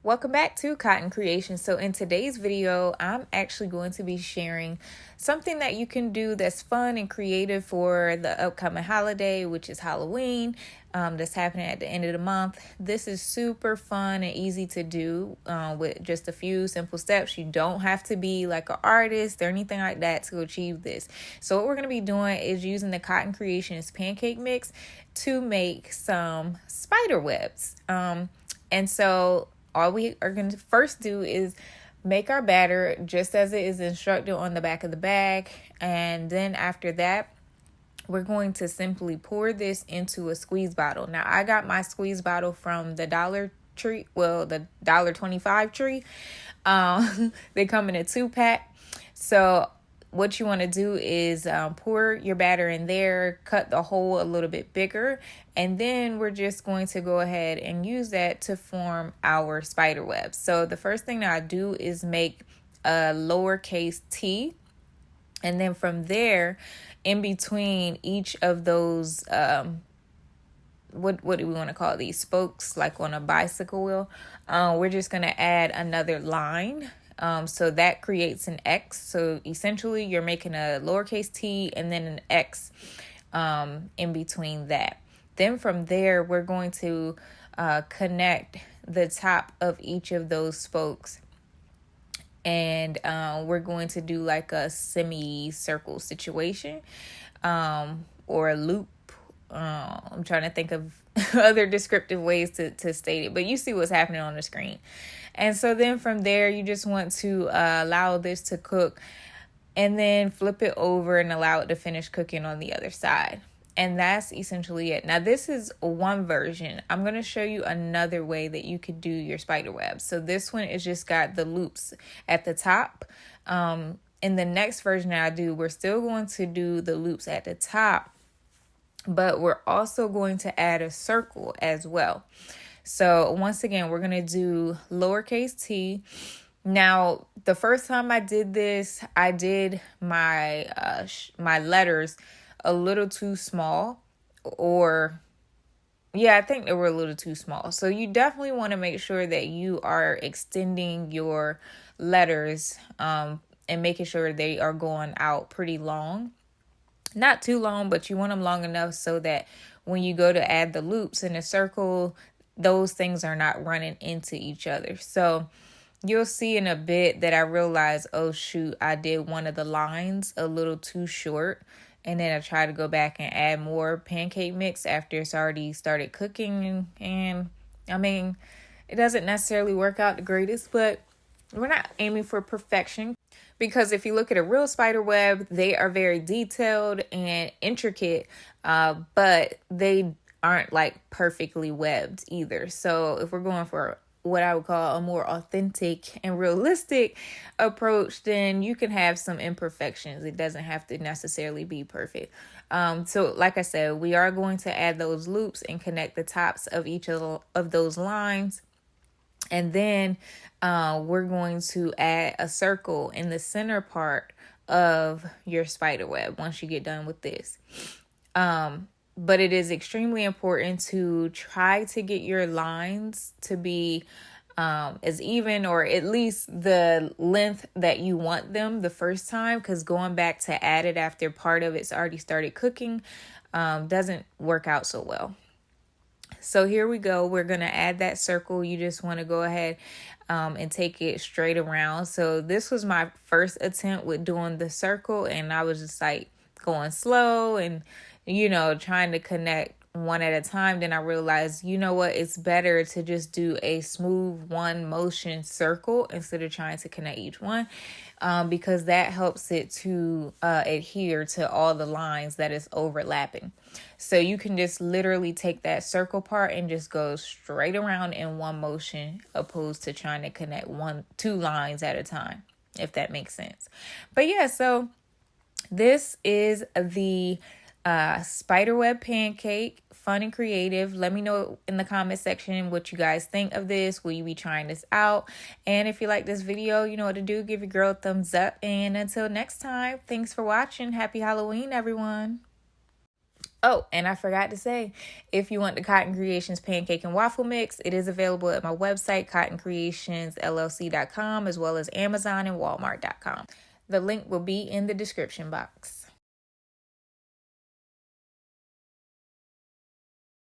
Welcome back to Cotton Creation. So in today's video, I'm actually going to be sharing something that you can do that's fun and creative for the upcoming holiday, which is Halloween. That's happening at the end of the month. This is super fun and easy to do with just a few simple steps. You don't have to be like an artist or anything like that to achieve this. So what we're going to be doing is using the Cotton Creations pancake mix to make some spider webs. And so all we are going to first do is make our batter just as it is instructed on the back of the bag. And then after that, we're going to simply pour this into a squeeze bottle. Now, I got my squeeze bottle from the Dollar Tree, well, the $1.25 tree. They come in a 2-pack. So what you want to do is pour your batter in there, cut the hole a little bit bigger, and then we're just going to go ahead and use that to form our spider web. So the first thing that I do is make a lowercase t, and then from there, in between each of those, what do we want to call these, spokes, like on a bicycle wheel, we're just going to add another line. So that creates an X. So essentially you're making a lowercase t and then an X in between that. Then from there, we're going to connect the top of each of those spokes. And we're going to do like a semicircle situation or a loop. I'm trying to think of other descriptive ways to state it, but you see what's happening on the screen. And so then from there, you just want to allow this to cook and then flip it over and allow it to finish cooking on the other side. And that's essentially it. Now, this is one version. I'm going to show you another way that you could do your spider web. So this one is just got the loops at the top. In the next version that I do, we're still going to do the loops at the top, but we're also going to add a circle as well. So once again, we're going to do lowercase t. Now, the first time I did this, I did my my letters a little too small, or yeah, I think they were a little too small. So you definitely want to make sure that you are extending your letters and making sure they are going out pretty long. Not too long, but you want them long enough so that when you go to add the loops in a circle, those things are not running into each other. So you'll see in a bit that I realized, oh shoot, I did one of the lines a little too short. And then I try to go back and add more pancake mix after it's already started cooking. And I mean, it doesn't necessarily work out the greatest, but we're not aiming for perfection. Because if you look at a real spider web, they are very detailed and intricate, but they aren't like perfectly webbed either. So if we're going for what I would call a more authentic and realistic approach, then you can have some imperfections. It doesn't have to necessarily be perfect. So like I said, we are going to add those loops and connect the tops of each of those lines. And then we're going to add a circle in the center part of your spider web once you get done with this. But it is extremely important to try to get your lines to be as even, or at least the length that you want them the first time, because going back to add it after part of it's already started cooking doesn't work out so well. So here we go. We're going to add that circle. You just want to go ahead and take it straight around. So this was my first attempt with doing the circle, and I was just like going slow and, trying to connect one at a time. Then I realized, you know what, it's better to just do a smooth one motion circle instead of trying to connect each one, because that helps it to adhere to all the lines that is overlapping. So you can just literally take that circle part and just go straight around in one motion, opposed to trying to connect two lines at a time, if that makes sense. But yeah, so this is the spiderweb pancake, fun and creative. Let me know in the comment section what you guys think of this. Will you be trying this out? And if you like this video, you know what to do. Give your girl a thumbs up. And until next time, thanks for watching. Happy Halloween, everyone. Oh, and I forgot to say, if you want the Cotton Creations pancake and waffle mix, it is available at my website, cottoncreationsllc.com, as well as Amazon and Walmart.com. The link will be in the description box.